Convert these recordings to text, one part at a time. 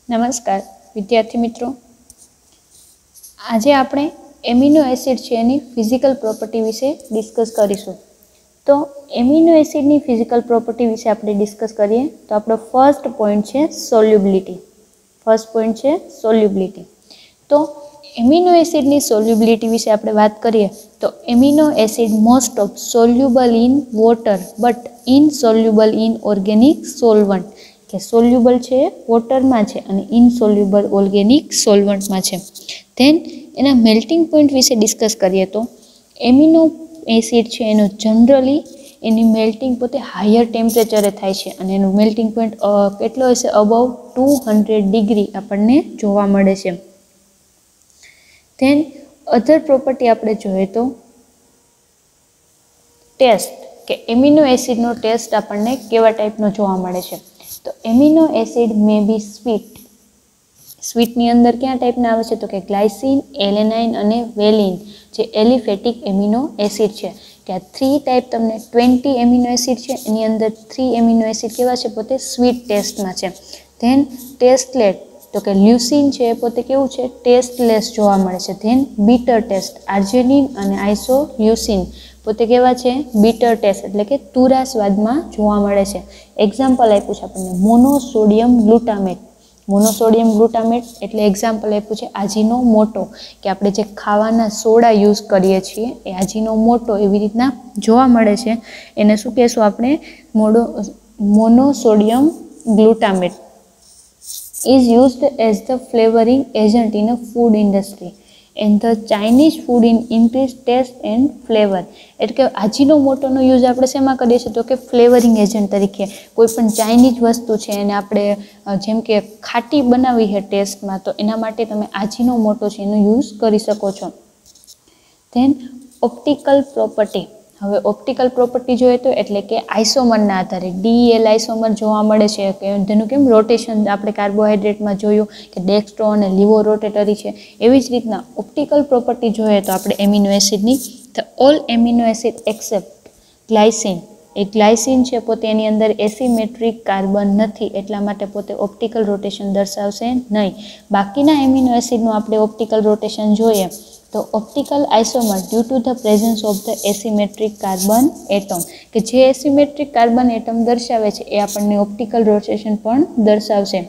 નમસ્કાર વિદ્યાર્થી મિત્રો, આજે આપણે એમિનો એસિડ છે એની ફિઝિકલ પ્રોપર્ટી વિશે ડિસ્કસ કરીશું. તો એમિનો એસિડની ફિઝિકલ પ્રોપર્ટી વિશે આપણે ડિસ્કસ કરીએ તો આપણો ફર્સ્ટ પોઈન્ટ છે સોલ્યુબિલિટી. તો એમિનો એસિડની સોલ્યુબિલિટી વિશે આપણે વાત કરીએ તો amino acid most of soluble in water but ઇનસોલ્યુબલ in organic solvent, કે સોલ્યુબલ છે વોટરમાં છે અને ઇનસોલ્યુબલ ઓર્ગેનિક સોલ્વન્ટમાં છે. ધેન એના મેલ્ટિંગ પોઈન્ટ વિશે ડિસ્કસ કરીએ તો એમિનો એસિડ છે એનો જનરલી એની મેલ્ટિંગ પોતે હાયર ટેમ્પરેચરે થાય છે અને એનું મેલ્ટિંગ પોઈન્ટ કેટલો હશે? અબવ 200 ડિગ્રી આપણને જોવા મળે છે. ધેન અધર પ્રોપર્ટી આપણે જોઈએ તો ટેસ્ટ, કે એમિનો એસિડનો ટેસ્ટ આપણને કેવા ટાઈપનો જોવા મળે છે? તો એમિનો એસિડ મે બી સ્વીટ. સ્વીટની અંદર ક્યાં ટાઈપના આવે છે? તો કે ગ્લાયસિન, એલેનાઇન અને વેલિન, જે એલિફેટિક એમિનો એસિડ છે. કે આ 3 ટાઈપ તમને 20 એમિનો એસિડ છે એની અંદર 3 એમિનો એસિડ કેવા છે? પોતે સ્વીટ ટેસ્ટમાં છે. ધેન ટેસ્ટલેટ, તો કે લ્યુસીન છે એ પોતે કેવું છે? ટેસ્ટલેસ જોવા મળે છે. ધેન બીટર ટેસ્ટ, આર્જેનિન અને આઇસોલ્યુસીન પોતે કેવા છે? બીટર ટેસ્ટ એટલે કે તુરા સ્વાદમાં જોવા મળે છે. એક્ઝામ્પલ આપ્યું છે આપણને મોનોસોડિયમ ગ્લુટામેટ. મોનોસોડિયમ ગ્લુટામેટ એટલે એક્ઝામ્પલ આપ્યું છે આજીનો મોટો, કે આપણે જે ખાવાના સોડા યુઝ કરીએ છીએ એ આજીનો મોટો એવી રીતના જોવા મળે છે. એને શું કહેશું આપણે? Monosodium glutamate is used as the flavoring agent in a food industry and the Chinese food in increased taste and flavor. એટલે કે આજીનો મોટોનો યુઝ આપણે શેમાં કરીએ છીએ? તો કે ફ્લેવરિંગ એજન્ટ તરીકે. કોઈ પણ ચાઇનીઝ વસ્તુ છે એને આપણે જેમ કે ખાટી બનાવી છે ટેસ્ટમાં, તો એના માટે તમે આજીનો મોટો છે એનો યુઝ કરી શકો છો. Then optical property. હવે ઓપ્ટિકલ પ્રોપર્ટી જોઈએ તો એટલે કે આઇસોમરના આધારે DEL આઇસોમર જોવા મળે છે. કે તેનું કેમ રોટેશન આપણે કાર્બોહાઈડ્રેટમાં જોયું કે ડેક્સ્ટ્રો અને લીવો રોટેટરી છે, એવી જ રીતના ઓપ્ટિકલ પ્રોપર્ટી જોઈએ તો આપણે એમિનો એસિડની all amino acid except glycine. એ ગ્લાયસિન છે પોતે એની અંદર એસિમેટ્રિક કાર્બન નથી, એટલા માટે પોતે ઓપ્ટિકલ રોટેશન દર્શાવશે નહીં. બાકીના એમિનો એસિડનું આપણે ઓપ્ટિકલ રોટેશન જોઈએ તો optical isomer due to the presence of the asymmetric carbon atom, કે જે એસિમેટ્રિક કાર્બન એટમ દર્શાવે છે એ આપણને ઓપ્ટિકલ રોટેશન પણ દર્શાવશે.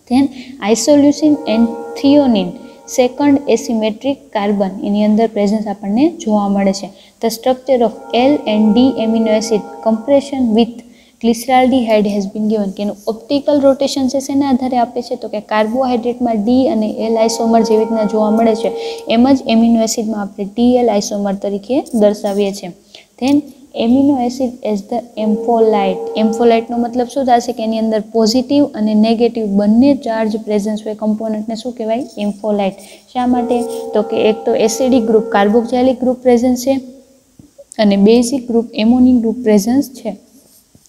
Then isoleucine and threonine second asymmetric carbon એની અંદર પ્રેઝન્સ આપણને જોવા મળે છે. The structure of L and D amino acid compression with glyceraldehyde has been given, કે એનું ઓપ્ટિકલ રોટેશન છે શેના આધારે આપે છે? તો કે કાર્બોહાઈડ્રેટમાં D અને L આઇસોમર જેવી રીતના જોવા મળે છે એમ જ એમિનો એસિડમાં આપણે DL આઇસોમર તરીકે દર્શાવીએ છીએ. Then amino acid as the ampholyte. એમ્ફોલાઇટનો મતલબ શું થશે? કે એની અંદર પોઝિટિવ અને નેગેટિવ બંને ચાર્જ પ્રેઝન્સ હોય કમ્પોનન્ટને શું કહેવાય? એમ્ફોલાઇટ. શા માટે? તો કે એક તો acidic group carboxylic group presence છે અને બેઝિક ગ્રુપ એમોનિક ગ્રુપ પ્રેઝન્સ છે,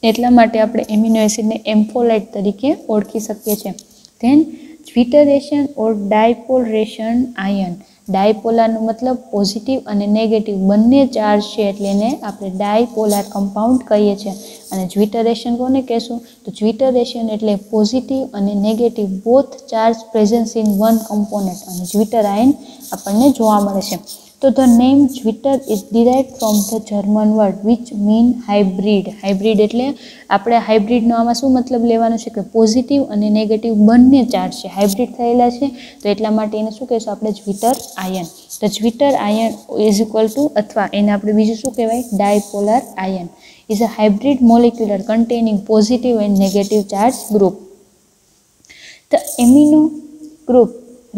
એટલા માટે આપણે એમિનો એસિડને એમ્ફોલાઇટ તરીકે ઓળખી શકીએ છીએ. ધેન જ્વિટરેશન ઓર ડાયપોલરેશન આયન. ડાયપોલારનો મતલબ પોઝિટિવ અને નેગેટિવ બંને ચાર્જ છે એટલે એને આપણે ડાયપોલાર કમ્પાઉન્ડ કહીએ છીએ. અને જ્વિટરેશન કોને કહેશું? તો જ્વિટરેશન એટલે પોઝિટિવ અને negative both charge presence in one component, અને જ્વિટર આયન આપણને જોવા મળે છે. તો the name zwitter is derived from the German word which mean hybrid. Hybrid એટલે આપણે હાઇબ્રિડનો આમાં શું મતલબ લેવાનો છે? કે પોઝિટિવ અને નેગેટિવ બંને ચાર્જ છે, હાઇબ્રિડ થયેલા છે, તો એટલા માટે એને શું કહેશું આપણે? Zwitter ion. તો zwitter ion is equal to, અથવા એને આપણે બીજું શું કહેવાય? Dipolar ion is a hybrid molecular containing positive and negative charge group. The amino group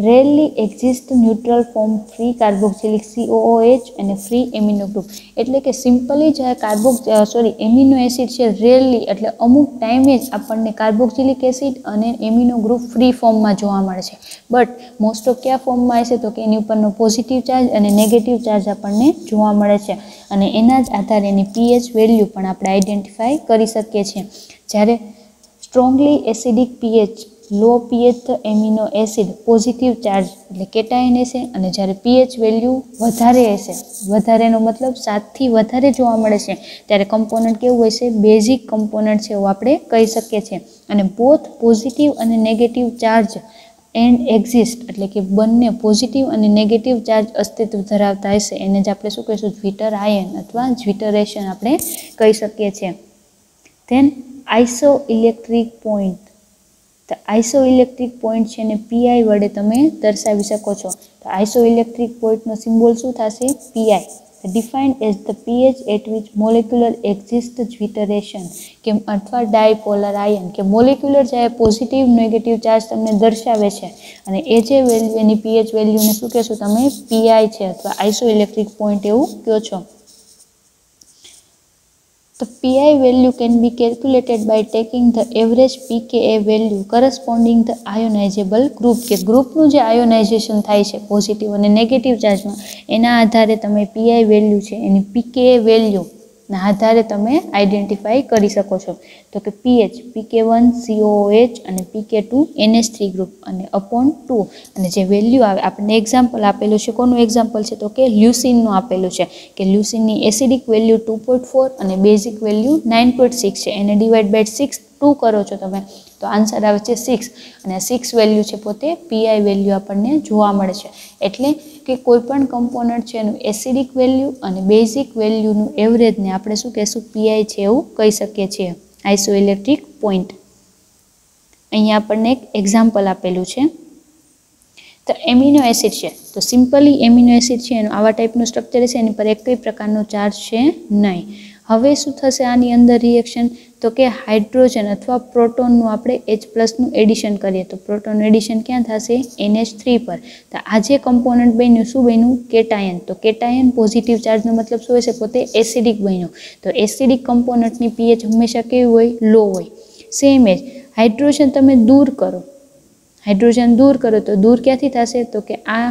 rarely exist neutral form free carboxylic COOH અને ફ્રી એમિનો ગ્રુપ. એટલે કે સિમ્પલી જે એમિનો એસિડ છે રેરલી એટલે અમુક ટાઈમે જ આપણને કાર્બોક્સિલિક એસિડ અને એમિનો ગ્રુપ ફ્રી ફોર્મમાં જોવા મળે છે. બટ મોસ્ટ ઓફ કયા ફોર્મમાં હશે? તો કે એની ઉપરનો પોઝિટિવ ચાર્જ અને નેગેટિવ ચાર્જ આપણને જોવા મળે છે, અને એના જ આધારે એની pH વેલ્યુ પણ આપણે આઈડેન્ટિફાઈ કરી શકીએ છીએ. જ્યારે strongly acidic pH low pH amino acid positive charge એટલે કેટાયન હશે, અને જ્યારે પીએચ વેલ્યુ વધારે હશે, વધારેનો મતલબ 7 થી વધારે જોવા મળે છે, ત્યારે કમ્પોનન્ટ કેવું હશે? બેઝિક કમ્પોનન્ટ છે એવું આપણે કહી શકીએ છીએ. અને બોથ પોઝિટિવ અને નેગેટિવ ચાર્જ એન્ડ એક્ઝિસ્ટ એટલે કે બંને પોઝિટિવ અને નેગેટિવ ચાર્જ અસ્તિત્વ ધરાવતા હશે, એને જ આપણે શું કહીશું? જ્વિટર આયન અથવા જ્વિટરેશન આપણે કહી શકીએ છીએ. Then iso electric point. તો આઇસો ઇલેક્ટ્રિક પોઈન્ટ છે ને પીઆઈ વડે તમે દર્શાવી શકો છો. તો આઇસો ઇલેક્ટ્રિક પોઈન્ટનો સિમ્બોલ શું થશે? PI. Defined as the pH at which molecular exist zwitterion કે અથવા ડાયપોલર આયન કે મોલેક્યુલર જ્યારે પોઝિટિવ નેગેટિવ ચાર્જ તમને દર્શાવે છે અને એ જે વેલ્યુ એની પીએચ વેલ્યુને શું કહેશો તમે? પીઆઈ છે અથવા આઇસો ઇલેક્ટ્રિક પોઈન્ટ એવું કહો છો. The pI value can be calculated by taking the average pKa value corresponding the ionizable group કે ગ્રુપનું જે આયોનાઇઝેશન થાય છે પોઝિટિવ અને નેગેટિવ ચાર્જમાં, એના આધારે તમે પીઆઈ વેલ્યુ છે એની પીકે વેલ્યુના આધારે તમે આઈડેન્ટિફાઈ કરી શકો છો. તો કે પીએચ pK1 COOH અને pK2 NH3 ગ્રુપ અને અપોન 2 અને જે વેલ્યુ આવે આપણને એક્ઝામ્પલ આપેલું છે. કોનું એક્ઝામ્પલ છે? તો કે લ્યુસિનનું આપેલું છે કે લ્યુસિનની એસિડિક વેલ્યુ 2.4 અને બેઝિક વેલ્યુ 9.6 છે. એને ડિવાઈડ બાય 2 કરો છો તમે તો આન્સર આવે છે 6 અને 6 વેલ્યુ છે પોતે પીઆઈ વેલ્યુ આપણને જોવા મળે છે. એટલે કે કોઈ પણ કમ્પોનન્ટ છે એનું એસિડિક વેલ્યુ અને બેઝિક વેલ્યુનું એવરેજને આપણે શું કહેશું? પીઆઈ છે એવું કહી શકીએ છીએ. Iso electric point. અહીંયા આપણને એક એક્ઝામ્પલ આપેલું છે. તો એમિનો એસિડ છે, તો સિમ્પલી એમિનો એસિડ છે એનું આવા ટાઈપનું સ્ટ્રક્ચર છે, એની પર એક કઈ પ્રકારનો ચાર્જ છે નહીં. હવે શું થશે આની અંદર રિએક્શન? તો કે હાઇડ્રોજન અથવા પ્રોટોનનું આપણે H+નું એડિશન કરીએ તો પ્રોટોનનું એડિશન ક્યાં થશે? NH3 પર. તો આ જે કમ્પોનન્ટ બન્યું શું બન્યું? કેટાયન. તો કેટાયન પોઝિટિવ ચાર્જનો મતલબ શું હશે? પોતે એસિડિક બન્યું. તો એસિડિક કમ્પોનન્ટની પીએચ હંમેશા કેવી હોય? લો હોય. સેમ એજ હાઇડ્રોજન તમે દૂર કરો, હાઇડ્રોજન દૂર કરો તો દૂર ક્યાંથી થશે? તો કે આ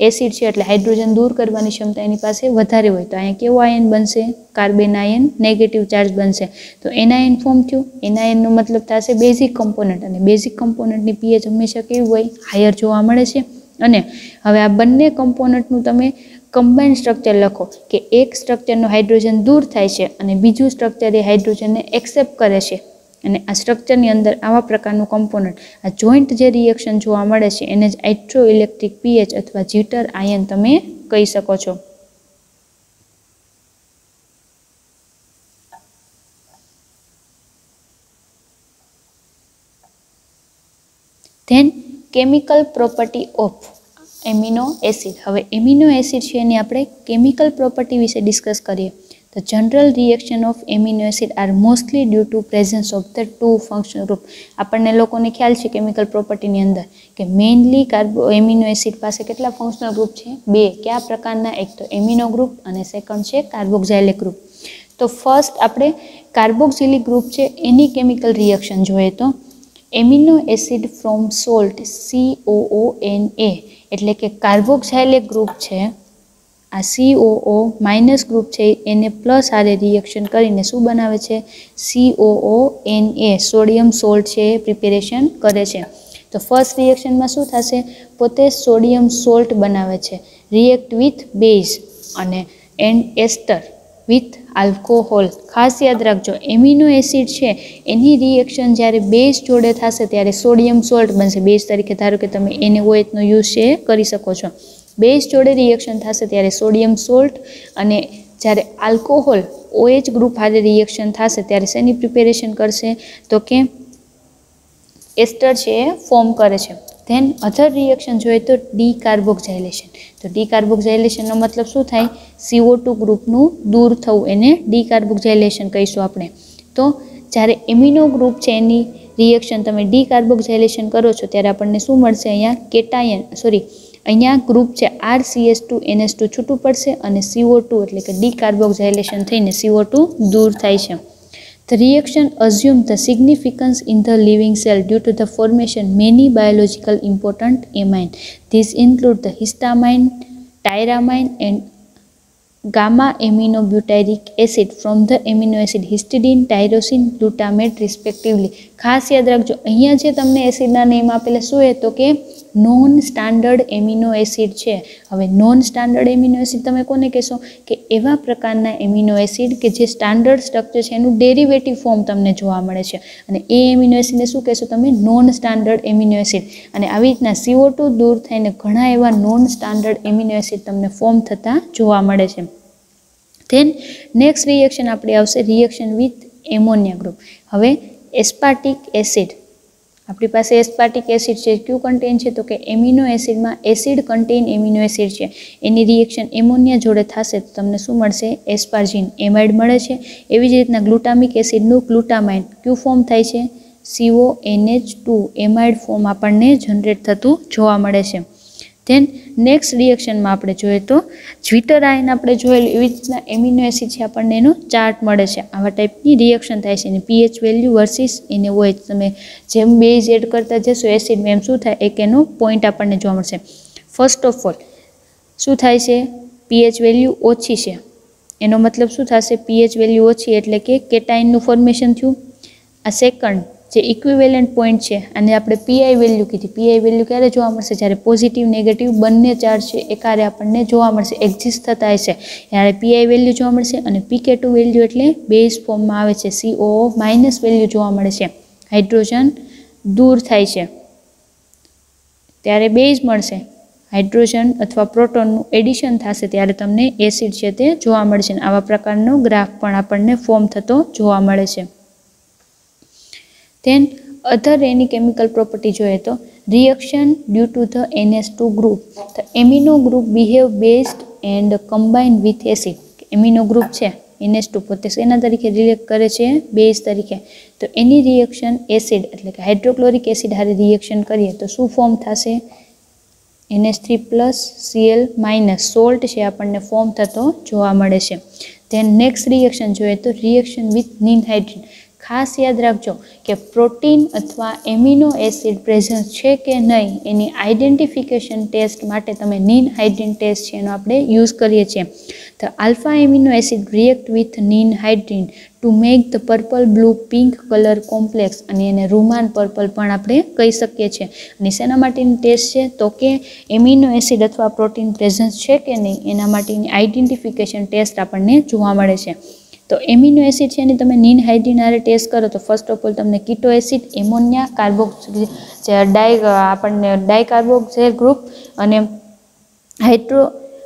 એસિડ છે એટલે હાઇડ્રોજન દૂર કરવાની ક્ષમતા એની પાસે વધારે હોય. તો અહીંયા કેવો આયન બનશે? કાર્બન આયન નેગેટિવ ચાર્જ બનશે. તો એનાયન ફોર્મ થયું. એનાયનનો મતલબ થશે બેઝિક કમ્પોનન્ટ અને બેઝિક કમ્પોનન્ટની પીએચ હંમેશા કેવી હોય? હાયર જોવા મળે છે. અને હવે આ બંને કમ્પોનન્ટનું તમે કમ્બાઇન સ્ટ્રક્ચર લખો કે એક સ્ટ્રક્ચરનું હાઇડ્રોજન દૂર થાય છે અને બીજું સ્ટ્રક્ચર એ હાઇડ્રોજનને એક્સેપ્ટ કરે છે. અને આ સ્ટ્રક્ચરની અંદર આવા પ્રકારનું કમ્પોનન્ટ આ જોઈન્ટ જે રિએક્શન જોવા મળે છે એને જ આઇટ્રો ઇલેક્ટ્રિક પીએચ અથવા જ્વિટર આયન તમે કહી શકો છો. Then chemical property of amino acid. હવે એમિનો એસિડ છે એની આપણે કેમિકલ પ્રોપર્ટી વિશે ડિસ્કસ કરીએ. The general reaction of amino acid are mostly due to presence of the two functional group. આપણને લોકોને ખ્યાલ છે કેમિકલ પ્રોપર્ટીની અંદર કે મેઇનલી એમિનો એસિડ પાસે કેટલા ફંક્શનલ ગ્રુપ છે? 2. કયા પ્રકારના? એક તો એમિનો ગ્રુપ અને સેકન્ડ છે કાર્બોક્સિલિક ગ્રુપ. તો ફર્સ્ટ આપણે કાર્બોક્સિલિક ગ્રુપ છે એની કેમિકલ રિએક્શન જોઈએ તો amino acid from salt COONA એટલે કે કાર્બોક્સિલિક ગ્રુપ છે. આ COO માઇનસ ગ્રુપ છે એને પ્લસ આરે રિએક્શન કરીને શું બનાવે છે? COONA સોડિયમ સોલ્ટ છે એ પ્રિપેરેશન કરે છે. તો ફર્સ્ટ રિએક્શનમાં શું થશે? પોતે સોડિયમ સોલ્ટ બનાવે છે, રિએક્ટ વિથ બેઝ અને એન્ડ એસ્ટર વિથ આલ્કોહોલ. ખાસ યાદ રાખજો એમિનો એસિડ છે એની રિએક્શન જ્યારે બેઝ જોડે થશે ત્યારે સોડિયમ સોલ્ટ બનશે. બેઝ તરીકે ધારો કે તમે NaOH નો યુઝ છે કરી શકો છો. બેઝ જોડે રિએક્શન થશે ત્યારે સોડિયમ સોલ્ટ અને જ્યારે આલ્કોહોલ OH ગ્રુપ હારે રિએક્શન થશે ત્યારે શેની પ્રિપેરેશન કરશે? તો કે એસ્ટર છે એ ફોર્મ કરે છે. ધેન અધર રિએક્શન જોઈએ તો ડીકાર્બોક્સાઇલેશન. તો ડીકાર્બોક્સાઇલેશનનો મતલબ શું થાય? CO2 ગ્રુપનું દૂર થવું એને ડીકાર્બોક્સાઇલેશન કહીશું આપણે. તો જ્યારે એમિનો ગ્રુપ છે એની રિએક્શન તમે ડીકાર્બોક્સાઇલેશન કરો છો ત્યારે આપણને શું મળશે? અહીંયા કેટાયન અહીંયા ગ્રુપ છે RCH2NH2 છૂટું પડશે અને CO2 એટલે કે ડીકાર્બોક્સાઇલેશન થઈને CO2 દૂર થાય છે. The reaction assumes the significance in the living cell due to the formation many biological important amine. These include the histamine, tyramine and gamma aminobutyric acid from the amino acid histidine, tyrosine, glutamate respectively. ખાસ યાદ રાખજો, અહીંયા જે તમને એસિડના name આપેલા શું એ તો કે નોન સ્ટાન્ડર્ડ એમિનો એસિડ છે. હવે નોન સ્ટાન્ડર્ડ એમિનો એસિડ તમે કોને કહેશો કે એવા પ્રકારના એમિનો એસિડ કે જે સ્ટાન્ડર્ડ સ્ટ્રક્ચર છે એનું ડેરિવેટિવ ફોર્મ તમને જોવા મળે છે, અને એ એમિનો એસિડને શું કહેશો તમે નોન સ્ટાન્ડર્ડ એમિનો એસિડ. અને આવી રીતના CO2 દૂર થઈને ઘણા એવા નોન સ્ટાન્ડર્ડ એમિનો એસિડ તમને ફોર્મ થતા જોવા મળે છે. ધેન નેક્સ્ટ રિએક્શન આપણી આવશે રિએક્શન વિથ એમોનિયા ગ્રુપ. હવે એસ્પાર્ટિક એસિડ આપણી પાસે એસ્પાર્ટિક એસિડ છે, ક્યુ કન્ટેન છે તો કે એમિનો એસિડમાં એસિડ કન્ટેન એમિનો એસિડ છે. એની રિએક્શન એમોનિયા જોડે થશે તો તમને શું મળશે એસ્પાર્જિન એમાઇડ મળે છે. એવી જ રીતના ગ્લુટામિક એસિડનું ગ્લુટામાઇન ક્યુ ફોર્મ થાય છે CONH2 એમાઇડ ફોર્મ આપણને જનરેટ થતું જોવા મળે છે. ધેન નેક્સ્ટ રિએક્શનમાં આપણે જોઈએ તો જ્વિટરાઇન આપણે જોયેલું એવી રીતના એમિનો એસિડ છે આપણને એનો ચાર્ટ મળે છે. આવા ટાઈપની રિએક્શન થાય છે એની pH વેલ્યુ વર્સિસ એને હોય તમે જેમ બેઝ એડ કરતા જશો એસિડમાં એમ શું થાય એક એનો પોઈન્ટ આપણને જોવા મળશે. ફર્સ્ટ ઓફ ઓલ શું થાય છે pH વેલ્યુ ઓછી છે એનો મતલબ શું થશે pH વેલ્યુ ઓછી એટલે કે કેટાઇનનું ફોર્મેશન થયું. આ સેકન્ડ જે ઇક્વિવેલન્ટ પોઈન્ટ છે અને આપણે પીઆઈ વેલ્યુ કીધી, પીઆઈ વેલ્યુ ક્યારે જોવા મળશે જ્યારે પોઝિટિવ નેગેટિવ બંને ચાર્જ છે એ કાર્ય આપણને જોવા મળશે એક્ઝિસ્ટ થતા હશે ત્યારે પીઆઈ વેલ્યુ જોવા મળશે. અને PK2 વેલ્યુ એટલે બેઝ ફોર્મમાં આવે છે COO માઇનસ વેલ્યુ જોવા મળે છે. હાઇડ્રોજન દૂર થાય છે ત્યારે બેઝ મળશે, હાઇડ્રોજન અથવા પ્રોટોનનું એડિશન થશે ત્યારે તમને એસિડ છે તે જોવા મળશે. આવા પ્રકારનો ગ્રાફ પણ આપણને ફોર્મ થતો જોવા મળે છે. Then other any chemical property જોઈએ તો reaction due to the NH2 group. The amino group behave based and combine with acid. Amino group છે NH2 પોતે એના તરીકે રિએક્ટ કરે છે બેઝ તરીકે, તો એની રિએક્શન એસિડ એટલે કે હાઇડ્રોક્લોરિક એસિડ હારે રિએક્શન કરીએ તો શું ફોર્મ થશે NH3+ Cl- સોલ્ટ છે આપણને ફોર્મ થતો જોવા મળે છે. ધેન નેક્સ્ટ રિએક્શન જોઈએ તો રિએક્શન વિથ નિનહાઇડ્રીન. ખાસ યાદ રાખજો કે પ્રોટીન અથવા એમિનો એસિડ પ્રેઝન્ટ છે કે નહીં એની આઈડેન્ટિફિકેશન ટેસ્ટ માટે તમે નિનહાઇડ્રીન ટેસ્ટ છે એનો આપણે યુઝ કરીએ છીએ. The alpha amino acid react with ninhydrin to make the purple blue pink colour complex, અને એને રૂમાન પર્પલ પણ આપણે કહી શકીએ છીએ. અને શેના માટેની ટેસ્ટ છે તો કે એમિનો એસિડ અથવા પ્રોટીન પ્રેઝન્ટ છે કે નહીં એના માટેની આઈડેન્ટિફિકેશન ટેસ્ટ આપણને જોવા મળે છે. તો એમિનો એસિડ છે એની તમે નિનહાઇડ્રીન હારે ટેસ્ટ કરો તો ફર્સ્ટ ઓફ ઓલ તમને કીટો એસિડ, એમોનિયા, આપણને ડાયકાર્બોક્સિલ ગ્રુપ અને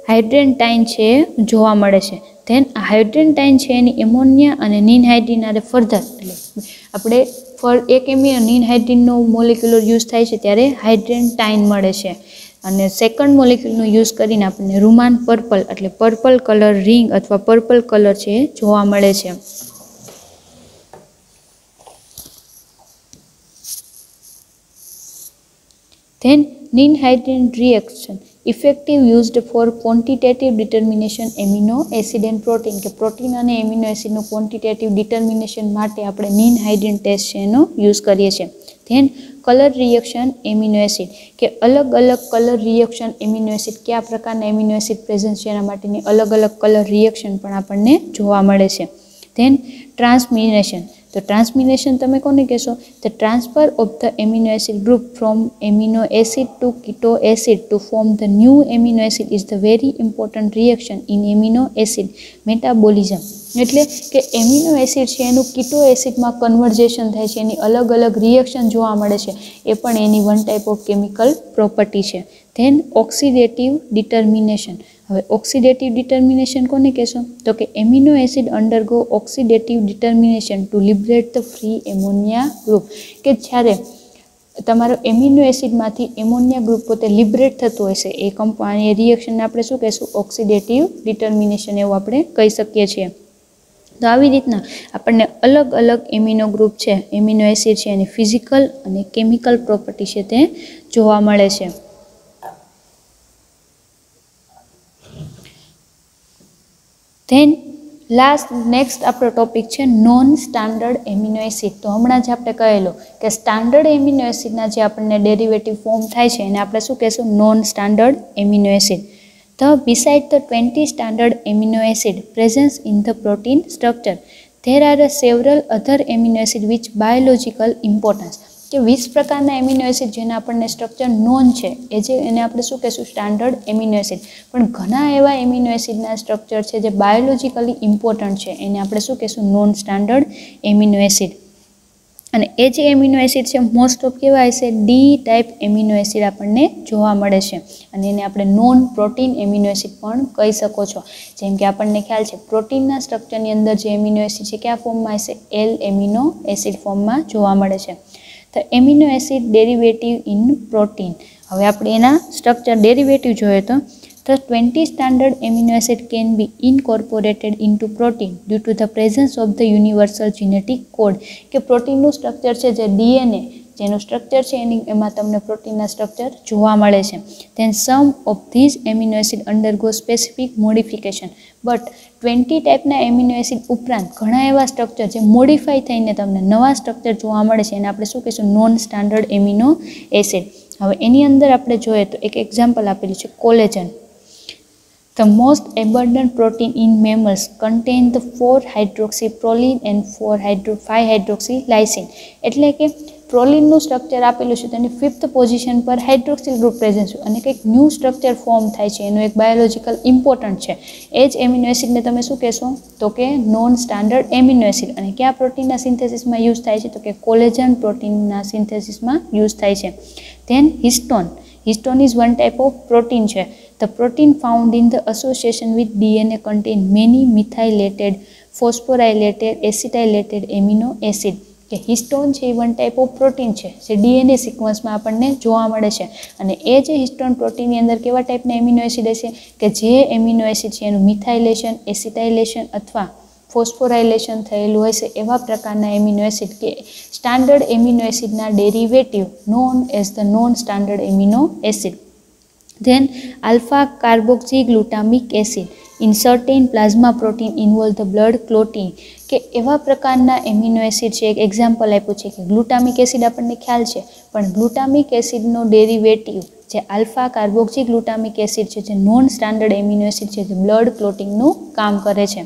હાઇડ્રેન્ટાઇન છે જોવા મળે છે. ધેન હાઇડ્રેન્ટાઇન છે એની એમોનિયા અને નિનહાઇડ્રીન હારે ફર્ધર એટલે આપણે એક નિનહાઇડ્રીનનો મોલિક્યુલર યુઝ થાય છે ત્યારે હાઇડ્રેન્ટાઇન મળે છે, અને સેકન્ડ મોલિક્યુલનો યુઝ કરીને આપણને રૂમાન પર્પલ એટલે પર્પલ કલર રિંગ અથવા પર્પલ કલર છે જોવા મળે છે. Then ninhydrin reaction effective used for quantitative determination amino acid and protein, કે પ્રોટીન અને એમિનો એસિડનું ક્વોન્ટિટેટિવ ડિટર્મિનેશન માટે આપણે નિનહાઇડ્રીન ટેસ્ટ છે એનો યુઝ કરીએ છીએ. Then colour reaction amino acid, કે અલગ અલગ કલર રિએક્શન એમિનો એસિડ કયા પ્રકારના એમિનો એસિડ પ્રેઝન્ટ છે એના માટેની અલગ અલગ કલર રિએક્શન પણ આપણને જોવા મળે છે. ધેન ટ્રાન્સમિનેશન, તો ટ્રાન્સમિનેશન તમે કોને કહેશો the transfer of the amino acid group from amino acid to keto acid to form the new amino acid is the very important reaction in amino acid metabolism. એટલે કે એમિનો એસિડ છે એનું કીટો એસિડમાં conversion થાય છે, એની અલગ અલગ reaction જોવા મળે છે, એ પણ એની one type of chemical property છે. Then oxidative determination. હવે ઓક્સિડેટિવ ડિટર્મિનેશન કોને કહેશો તો કે amino acid undergo oxidative determination to liberate the free ammonia group, કે જ્યારે તમારો એમિનો એસિડમાંથી એમોનિયા ગ્રુપ પોતે લિબરેટ થતું હશે એ રિએક્શનને આપણે શું કહીશું ઓક્સિડેટિવ ડિટર્મિનેશન એવું આપણે કહી શકીએ છીએ. તો આવી રીતના આપણને અલગ અલગ એમિનો ગ્રુપ છે એમિનો એસિડ છે એની ફિઝિકલ અને કેમિકલ પ્રોપર્ટી છે તે જોવા મળે છે. ધેન નેક્સ્ટ આપણો ટોપિક છે નોન સ્ટાન્ડર્ડ એમિનો એસિડ. તો હમણાં જ આપણે કહેલો કે સ્ટાન્ડર્ડ એમિનો એસિડના જે આપણને ડેરિવેટિવ ફોર્મ થાય છે એને આપણે શું કહેશું non standard amino acid. Beside the 20 standard amino acid present in the protein structure, there are several other amino acid which biological importance. કે 20 પ્રકારના એમિનો એસિડ જેના આપણને સ્ટ્રક્ચર નોન છે એ જે એને આપણે શું કહેશું સ્ટાન્ડર્ડ એમિનો એસિડ, પણ ઘણા એવા એમિનો એસિડના સ્ટ્રક્ચર છે જે બાયોલોજીકલી ઇમ્પોર્ટન્ટ છે એને આપણે શું કહેશું નોન સ્ટાન્ડર્ડ એમિનો એસિડ. અને એ જે એમિનો એસિડ છે મોસ્ટ ઓફ કેવા હશે ડી ટાઈપ એમિનો એસિડ આપણને જોવા મળે છે અને એને આપણે નોન પ્રોટીન એમિનો એસિડ પણ કહી શકો છો. જેમ કે આપણને ખ્યાલ છે પ્રોટીનના સ્ટ્રક્ચરની અંદર જે એમિનો એસિડ છે કયા ફોર્મમાં હશે એલ એમિનો એસિડ ફોર્મમાં જોવા મળે છે. તો amino acid derivative in protein, હવે આપણે એના સ્ટ્રક્ચર ડેરિવેટિવ જોઈએ તો the 20 standard amino acid can be incorporated into protein due to the presence of the universal genetic code. કે પ્રોટીનનું સ્ટ્રક્ચર છે જે ડીએનએ જેનું સ્ટ્રક્ચર છે એમાં તમને પ્રોટીનના સ્ટ્રક્ચર જોવા મળે છે. then some of these amino acid undergo specific modification, but 20 ટાઈપના એમિનો એસિડ ઉપરાંત ઘણા એવા સ્ટ્રક્ચર જે મોડિફાઈ થઈને તમને નવા સ્ટ્રક્ચર જોવા મળે છે એને આપણે શું કહીશું નોન સ્ટાન્ડર્ડ એમિનો એસિડ. હવે એની અંદર આપણે જોઈએ તો એક એક્ઝામ્પલ આપેલું છે collagen. The most abundant protein in mammals contain the 4-hydroxyproline and 5-hydroxylysine. એટલે કે પ્રોલિનનું સ્ટ્રક્ચર આપેલું છે તેની 5th પોઝિશન પર હાઇડ્રોક્સિલ ગ્રુપ પ્રેઝન્ટ છે અને કંઈક ન્યૂ સ્ટ્રક્ચર ફોર્મ થાય છે એનું એક બાયોલોજીકલ ઇમ્પોર્ટન્ટ છે. એ જ એમિનો એસિડને તમે શું કહેશો તો કે નોન સ્ટાન્ડર્ડ એમિનો એસિડ. અને કયા પ્રોટીનના સિન્થેસિસમાં યુઝ થાય છે તો કે કોલેજન પ્રોટીનના સિન્થેસિસમાં યુઝ થાય છે. Then histone. Histone is one type of protein છે. The protein found in the association with DNA contain many methylated, phosphorylated, acetylated amino acid. કે હિસ્ટોન છે એ વન ટાઈપ ઓફ પ્રોટીન છે જે ડીએનએ સિક્વન્સમાં આપણને જોવા મળે છે અને એ જે હિસ્ટોન પ્રોટીનની અંદર કેવા ટાઈપના એમિનો એસિડ હશે કે જે એમિનો એસિડ છે એનું મિથાઇલેશન, એસિટાઇલેશન અથવા ફોસ્ફોરાઇલેશન થયેલું હશે એવા પ્રકારના એમિનો એસિડ કે સ્ટાન્ડર્ડ એમિનો એસિડના derivative known as the non standard amino acid. Then alpha carboxyglutamic acid in certain plasma protein involve the blood clotting. કે એવા પ્રકારના એમિનો એસિડ છે એક એક્ઝામ્પલ આપ્યું છે કે ગ્લુટામિક એસિડ આપણને ખ્યાલ છે પણ ગ્લુટામિક એસિડનો ડેરિવેટિવ જે આલ્ફા કાર્બોક્સીગ્લુટામિક એસિડ છે જે નોન સ્ટાન્ડર્ડ એમિનો એસિડ છે જે બ્લડ ક્લોટિંગનું કામ કરે છે.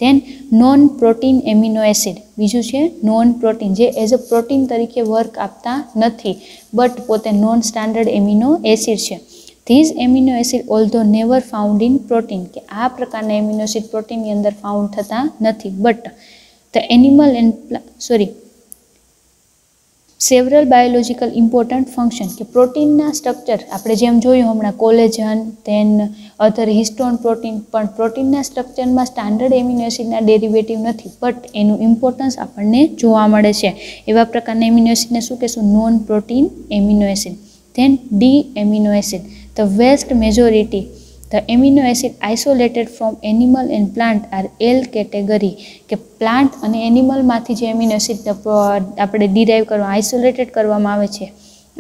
Then non protein amino acid બીજું છે નોન પ્રોટીન જે એઝ અ પ્રોટીન તરીકે વર્ક આપતા નથી બટ પોતે નોન સ્ટાન્ડર્ડ એમિનો એસિડ છે. These amino acid although never found in protein. કે આ પ્રકારના એમિનો એસિડ પ્રોટીનની અંદર ફાઉન્ડ થતા નથી but the animal and several biological important function. કે પ્રોટીનના સ્ટ્રક્ચર આપણે જેમ જોયું હમણાં કોલેજન ધેન અધર હિસ્ટોન પ્રોટીન પણ પ્રોટીનના સ્ટ્રક્ચરમાં સ્ટાન્ડર્ડ એમિનો એસિડના ડેરિવેટિવ નથી બટ એનું ઇમ્પોર્ટન્સ આપણને જોવા મળે છે. એવા પ્રકારના એમિનો એસિડને શું કહેશું non protein amino acid. Then D amino acid. The vast majority, the amino acid isolated from animal and plant are L category. કે પ્લાન્ટ અને એનિમલમાંથી જે એમિનો એસિડ આપણે ડિરાઈવ કરવા આઇસોલેટેડ કરવામાં આવે છે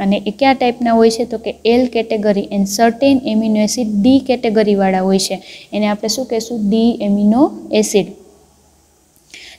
અને એ કયા ટાઈપના હોય છે તો કે L category and certain amino acid D કેટેગરીવાળા હોય છે એને આપણે શું કહેશું D amino acid.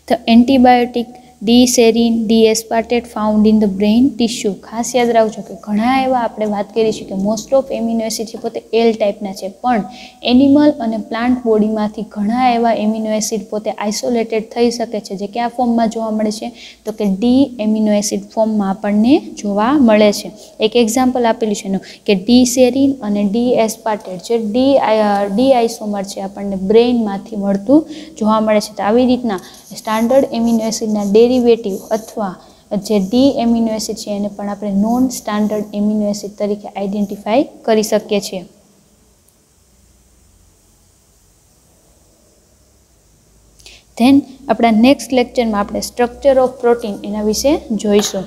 The antibiotic D serine D aspartate found in the brain tissue. ખાસ યાદ રાખજો કે ઘણા એવા આપણે વાત કરીશું કે મોસ્ટ ઓફ એમિનો એસિડ છે પોતે એલ ટાઈપના છે પણ એનિમલ અને પ્લાન્ટ બોડીમાંથી ઘણા એવા એમિનો એસિડ પોતે આઇસોલેટેડ થઈ શકે છે જે કયા ફોર્મમાં જોવા મળે છે તો કે ડી એમિનો એસિડ ફોર્મમાં આપણને જોવા મળે છે. એક એક્ઝામ્પલ આપેલું છે એનું કે ડી સેરીન અને ડી એસ્પાર્ટેટ જે ડી આઇસોમર છે આપણને બ્રેઇનમાંથી મળતું જોવા મળે છે. તો આવી રીતના સ્ટાન્ડર્ડ એમિનો એસિડના ડેરિવેટિવ અથવા જે ડી એમિનો એસિડ છે એને પણ આપણે નોન સ્ટાન્ડર્ડ એમિનો એસિડ તરીકે આઈડેન્ટિફાઈ કરી શકીએ છીએ. ધેન આપણા નેક્સ્ટ લેક્ચરમાં આપણે સ્ટ્રક્ચર ઓફ પ્રોટીન એના વિશે જોઈશું.